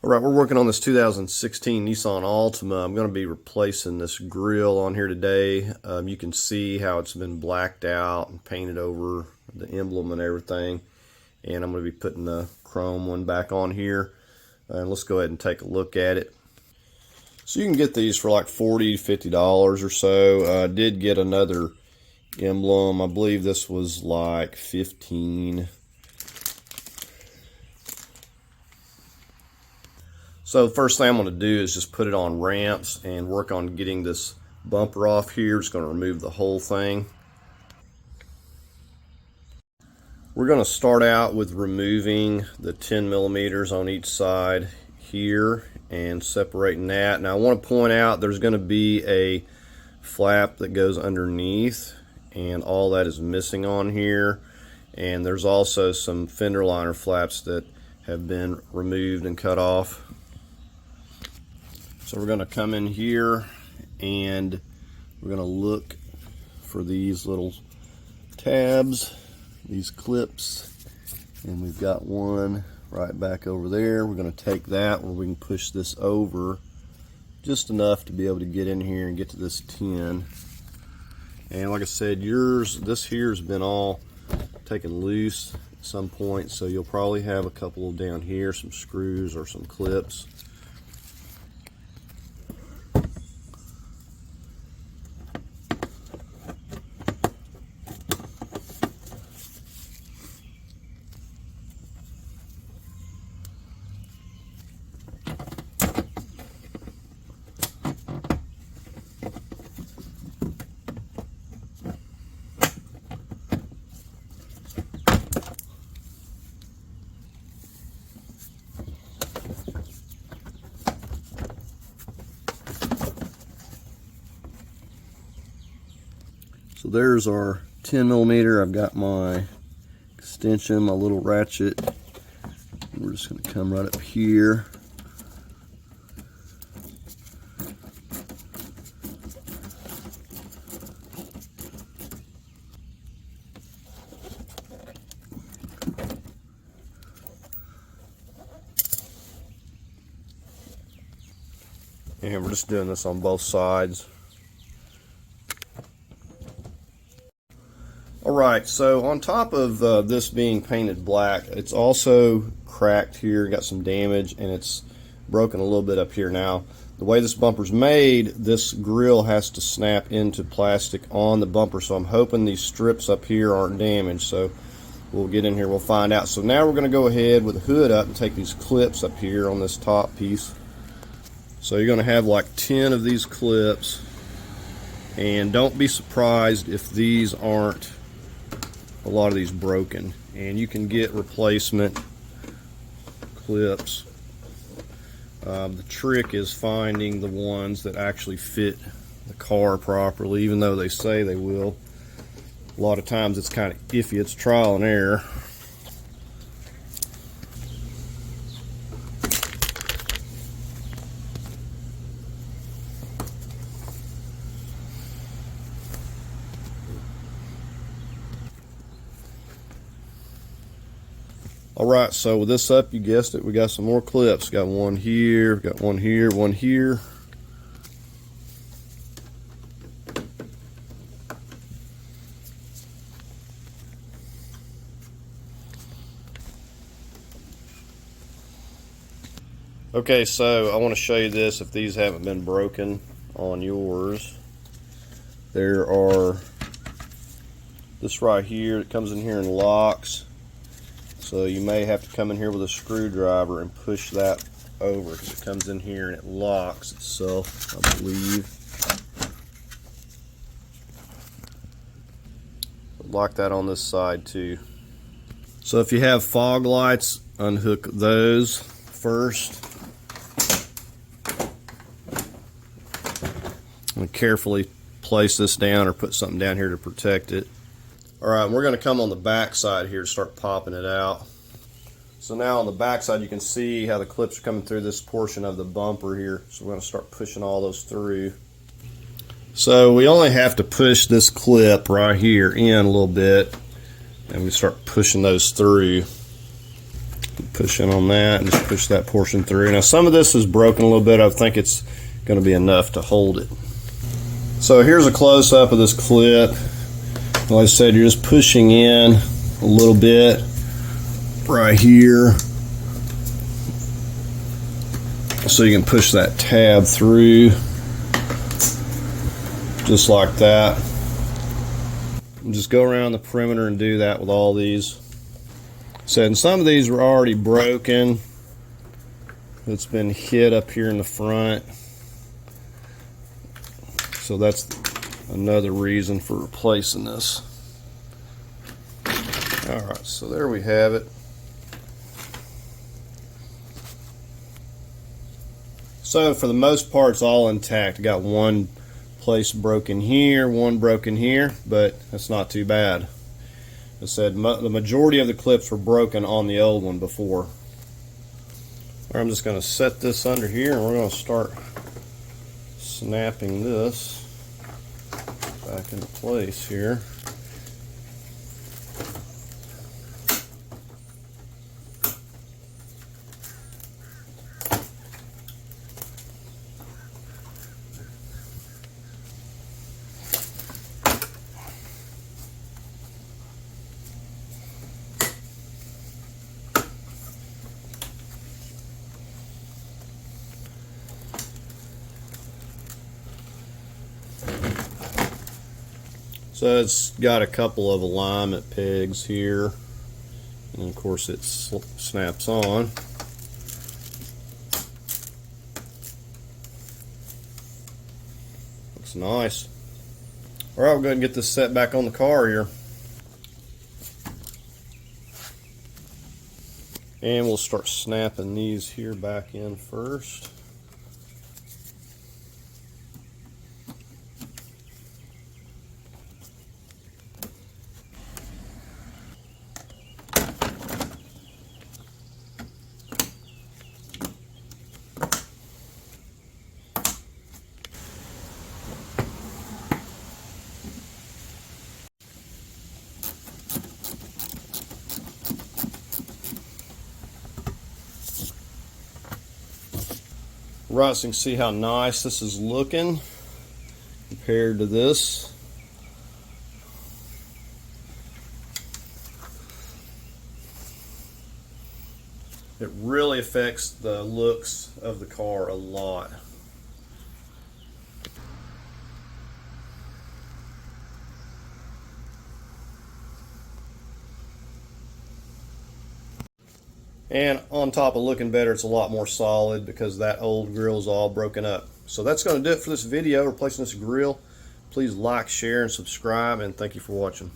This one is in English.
All right, we're working on this 2016 Nissan Altima. I'm going to be replacing this grille on here today. You can see how it's been blacked out and painted over the emblem and everything. And I'm going to be putting the chrome one back on here. And let's go ahead and take a look at it. So you can get these for like $40, $50 or so. I did get another emblem. I believe this was like $15. So the first thing I'm going to do is just put it on ramps and work on getting this bumper off here. Just going to remove the whole thing. We're going to start out with removing the 10 millimeters on each side here and separating that. Now I want to point out there's going to be a flap that goes underneath, and all that is missing on here. And there's also some fender liner flaps that have been removed and cut off. So we're going to come in here and we're going to look for these little tabs, these clips, and we've got one right back over there. We're going to take that where we can push this over just enough to be able to get in here and get to this 10. And like I said, this here has been all taken loose at some point, so you'll probably have a couple down here, some screws or some clips. So there's our 10 millimeter. I've got my extension, my little ratchet. We're just going to come right up here. And we're just doing this on both sides. Alright, so on top of this being painted black, it's also cracked here, got some damage, and it's broken a little bit up here. Now, the way this bumper's made, this grill has to snap into plastic on the bumper, so I'm hoping these strips up here aren't damaged. So we'll get in here, we'll find out. So now we're going to go ahead with the hood up and take these clips up here on this top piece. So you're going to have like 10 of these clips, and don't be surprised if these aren't, a lot of these broken, and you can get replacement clips. The trick is finding the ones that actually fit the car properly, even though they say they will. A lot of times it's kind of iffy. It's trial and error. Alright, so with this up, you guessed it, we got some more clips. Got one here, got one here, one here. Okay, so I want to show you this if these haven't been broken on yours. There are this right here, it comes in here and locks. So you may have to come in here with a screwdriver and push that over, because it comes in here and it locks itself, I believe. Lock that on this side too. So if you have fog lights, unhook those first. And carefully place this down or put something down here to protect it. Alright, we're going to come on the back side here to start popping it out. So now on the back side you can see how the clips are coming through this portion of the bumper here. So we're going to start pushing all those through. So we only have to push this clip right here in a little bit, and we start pushing those through. push in on that and just push that portion through. Now some of this is broken a little bit. I think it's going to be enough to hold it. So here's a close-up of this clip. Like I said, you're just pushing in a little bit right here so you can push that tab through just like that. And just go around the perimeter and do that with all these. So, and some of these were already broken. It's been hit up here in the front. So that's another reason for replacing this. Alright, so there we have it. So for the most part, it's all intact. I got one place broken here, one broken here, but that's not too bad. I said the majority of the clips were broken on the old one before. I'm just going to set this under here and we're going to start snapping this back into place here. So it's got a couple of alignment pegs here, and of course it snaps on. Looks nice. All right, we'll go ahead and get this set back on the car here. And we'll start snapping these here back in first. Right, so you can see how nice this is looking compared to this. It really affects the looks of the car a lot. And on top of looking better, it's a lot more solid because that old grill is all broken up. So that's going to do it for this video, replacing this grill. Please like, share, and subscribe, and thank you for watching.